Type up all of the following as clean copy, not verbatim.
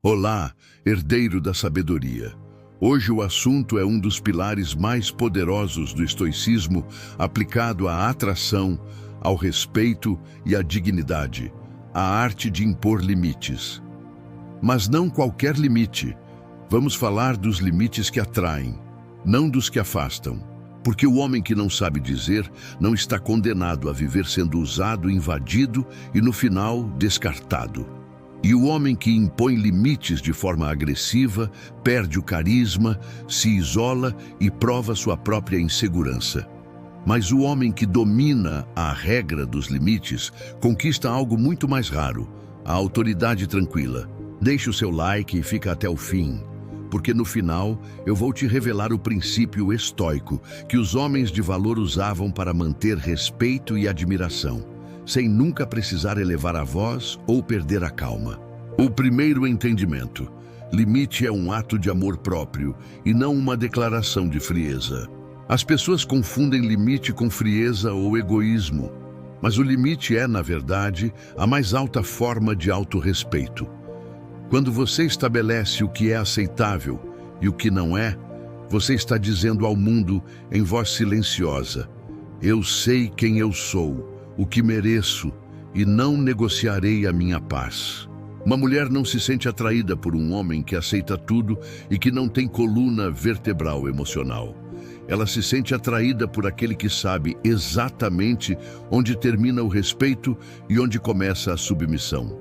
Olá, herdeiro da sabedoria. Hoje o assunto é um dos pilares mais poderosos do estoicismo aplicado à atração, ao respeito e à dignidade, a arte de impor limites. Mas não qualquer limite. Vamos falar dos limites que atraem, não dos que afastam. Porque o homem que não sabe dizer não está condenado a viver sendo usado, invadido e, no final, descartado. E o homem que impõe limites de forma agressiva perde o carisma, se isola e prova sua própria insegurança. Mas o homem que domina a regra dos limites conquista algo muito mais raro, a autoridade tranquila. Deixe o seu like e fica até o fim, porque no final eu vou te revelar o princípio estoico que os homens de valor usavam para manter respeito e admiração, sem nunca precisar elevar a voz ou perder a calma. O primeiro entendimento: limite é um ato de amor próprio e não uma declaração de frieza. As pessoas confundem limite com frieza ou egoísmo, mas o limite é, na verdade, a mais alta forma de autorrespeito. Quando você estabelece o que é aceitável e o que não é, você está dizendo ao mundo em voz silenciosa: eu sei quem eu sou, o que mereço, e não negociarei a minha paz. Uma mulher não se sente atraída por um homem que aceita tudo e que não tem coluna vertebral emocional. Ela se sente atraída por aquele que sabe exatamente onde termina o respeito e onde começa a submissão.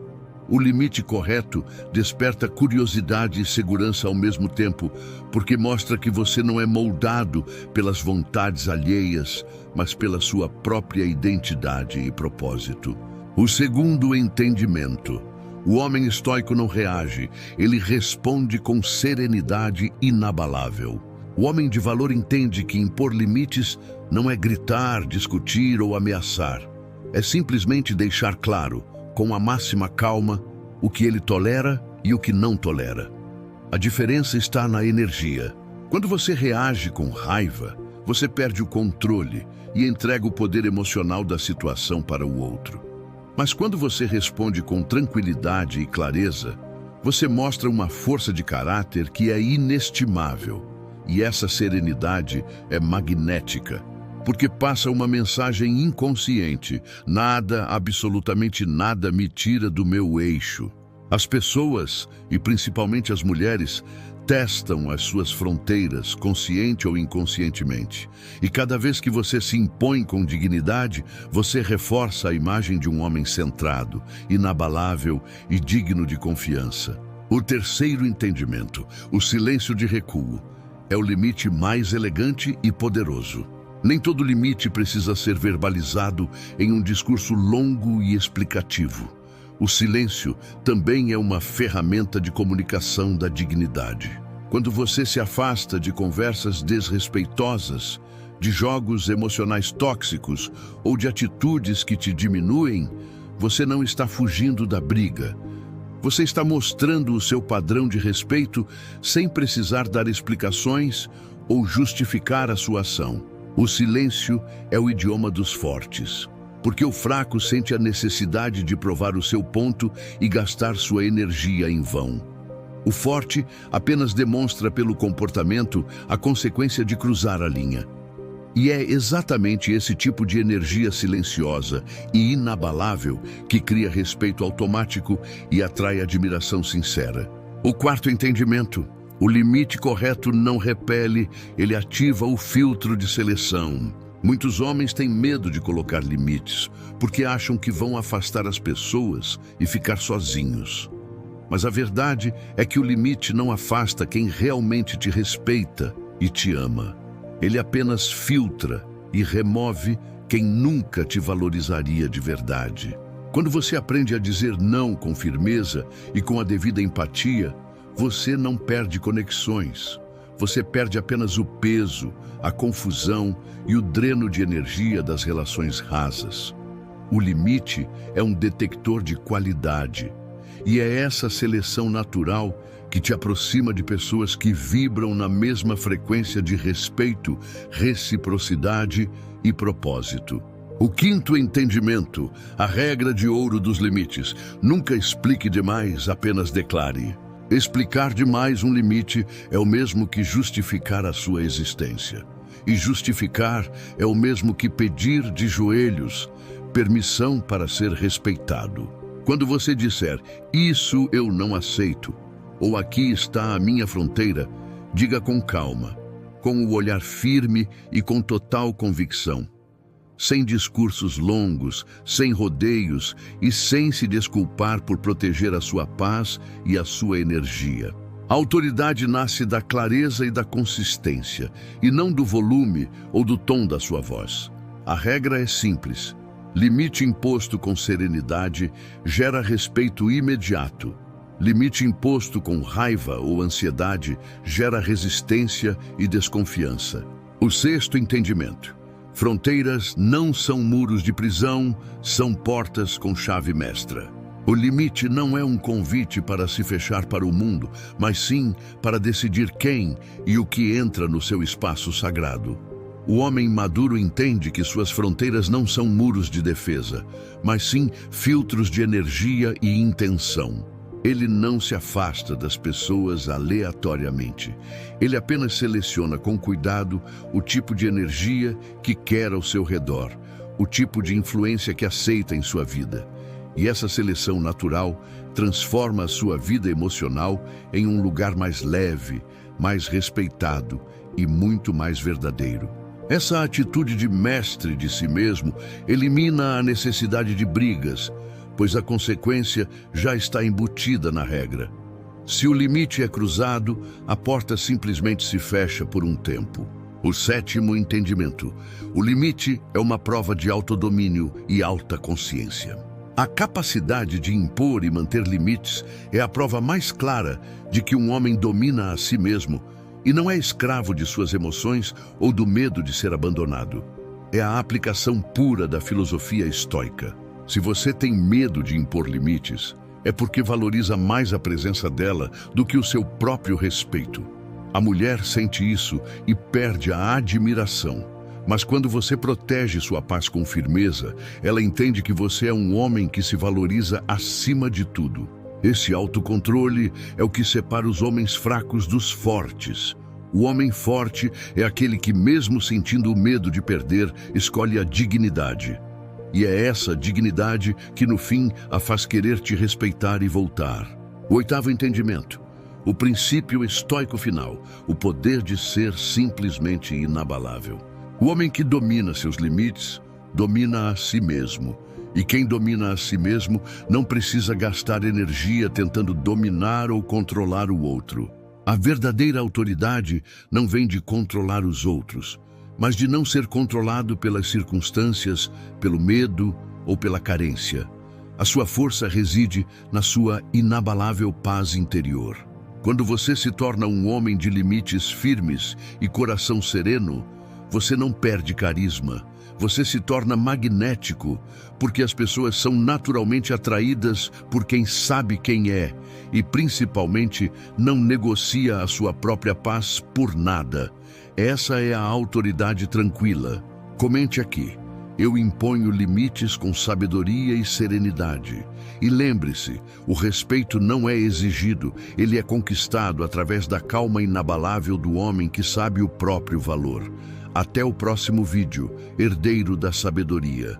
O limite correto desperta curiosidade e segurança ao mesmo tempo, porque mostra que você não é moldado pelas vontades alheias, mas pela sua própria identidade e propósito. O segundo entendimento: o homem estoico não reage, ele responde com serenidade inabalável. O homem de valor entende que impor limites não é gritar, discutir ou ameaçar. É simplesmente deixar claro, com a máxima calma, o que ele tolera e o que não tolera. A diferença está na energia. Quando você reage com raiva, você perde o controle e entrega o poder emocional da situação para o outro. Mas quando você responde com tranquilidade e clareza, você mostra uma força de caráter que é inestimável. E essa serenidade é magnética, porque passa uma mensagem inconsciente: nada, absolutamente nada me tira do meu eixo. As pessoas, e principalmente as mulheres, testam as suas fronteiras, consciente ou inconscientemente. E cada vez que você se impõe com dignidade, você reforça a imagem de um homem centrado, inabalável e digno de confiança. O terceiro entendimento: o silêncio de recuo, é o limite mais elegante e poderoso. Nem todo limite precisa ser verbalizado em um discurso longo e explicativo. O silêncio também é uma ferramenta de comunicação da dignidade. Quando você se afasta de conversas desrespeitosas, de jogos emocionais tóxicos ou de atitudes que te diminuem, você não está fugindo da briga. Você está mostrando o seu padrão de respeito sem precisar dar explicações ou justificar a sua ação. O silêncio é o idioma dos fortes, porque o fraco sente a necessidade de provar o seu ponto e gastar sua energia em vão. O forte apenas demonstra pelo comportamento a consequência de cruzar a linha. E é exatamente esse tipo de energia silenciosa e inabalável que cria respeito automático e atrai admiração sincera. O quarto entendimento: o limite correto não repele, ele ativa o filtro de seleção. Muitos homens têm medo de colocar limites, porque acham que vão afastar as pessoas e ficar sozinhos. Mas a verdade é que o limite não afasta quem realmente te respeita e te ama. Ele apenas filtra e remove quem nunca te valorizaria de verdade. Quando você aprende a dizer não com firmeza e com a devida empatia, você não perde conexões. Você perde apenas o peso, a confusão e o dreno de energia das relações rasas. O limite é um detector de qualidade. E é essa seleção natural que te aproxima de pessoas que vibram na mesma frequência de respeito, reciprocidade e propósito. O quinto entendimento: a regra de ouro dos limites. Nunca explique demais, apenas declare. Explicar demais um limite é o mesmo que justificar a sua existência. E justificar é o mesmo que pedir de joelhos permissão para ser respeitado. Quando você disser, isso eu não aceito, ou aqui está a minha fronteira, diga com calma, com o olhar firme e com total convicção. Sem discursos longos, sem rodeios e sem se desculpar por proteger a sua paz e a sua energia. A autoridade nasce da clareza e da consistência, e não do volume ou do tom da sua voz. A regra é simples. Limite imposto com serenidade gera respeito imediato. Limite imposto com raiva ou ansiedade gera resistência e desconfiança. O sexto entendimento. Fronteiras não são muros de prisão, são portas com chave mestra. O limite não é um convite para se fechar para o mundo, mas sim para decidir quem e o que entra no seu espaço sagrado. O homem maduro entende que suas fronteiras não são muros de defesa, mas sim filtros de energia e intenção. Ele não se afasta das pessoas aleatoriamente. Ele apenas seleciona com cuidado o tipo de energia que quer ao seu redor, o tipo de influência que aceita em sua vida. E essa seleção natural transforma a sua vida emocional em um lugar mais leve, mais respeitado e muito mais verdadeiro. Essa atitude de mestre de si mesmo elimina a necessidade de brigas, pois a consequência já está embutida na regra. Se o limite é cruzado, a porta simplesmente se fecha por um tempo. O sétimo entendimento. O limite é uma prova de autodomínio e alta consciência. A capacidade de impor e manter limites é a prova mais clara de que um homem domina a si mesmo e não é escravo de suas emoções ou do medo de ser abandonado. É a aplicação pura da filosofia estoica. Se você tem medo de impor limites, é porque valoriza mais a presença dela do que o seu próprio respeito. A mulher sente isso e perde a admiração. Mas quando você protege sua paz com firmeza, ela entende que você é um homem que se valoriza acima de tudo. Esse autocontrole é o que separa os homens fracos dos fortes. O homem forte é aquele que, mesmo sentindo o medo de perder, escolhe a dignidade. E é essa dignidade que, no fim, a faz querer te respeitar e voltar. O oitavo entendimento. O princípio estoico final. O poder de ser simplesmente inabalável. O homem que domina seus limites, domina a si mesmo. E quem domina a si mesmo não precisa gastar energia tentando dominar ou controlar o outro. A verdadeira autoridade não vem de controlar os outros, mas de não ser controlado pelas circunstâncias, pelo medo ou pela carência. A sua força reside na sua inabalável paz interior. Quando você se torna um homem de limites firmes e coração sereno, você não perde carisma, você se torna magnético, porque as pessoas são naturalmente atraídas por quem sabe quem é e, principalmente, não negocia a sua própria paz por nada. Essa é a autoridade tranquila. Comente aqui. Eu imponho limites com sabedoria e serenidade. E lembre-se, o respeito não é exigido, ele é conquistado através da calma inabalável do homem que sabe o próprio valor. Até o próximo vídeo, herdeiro da sabedoria.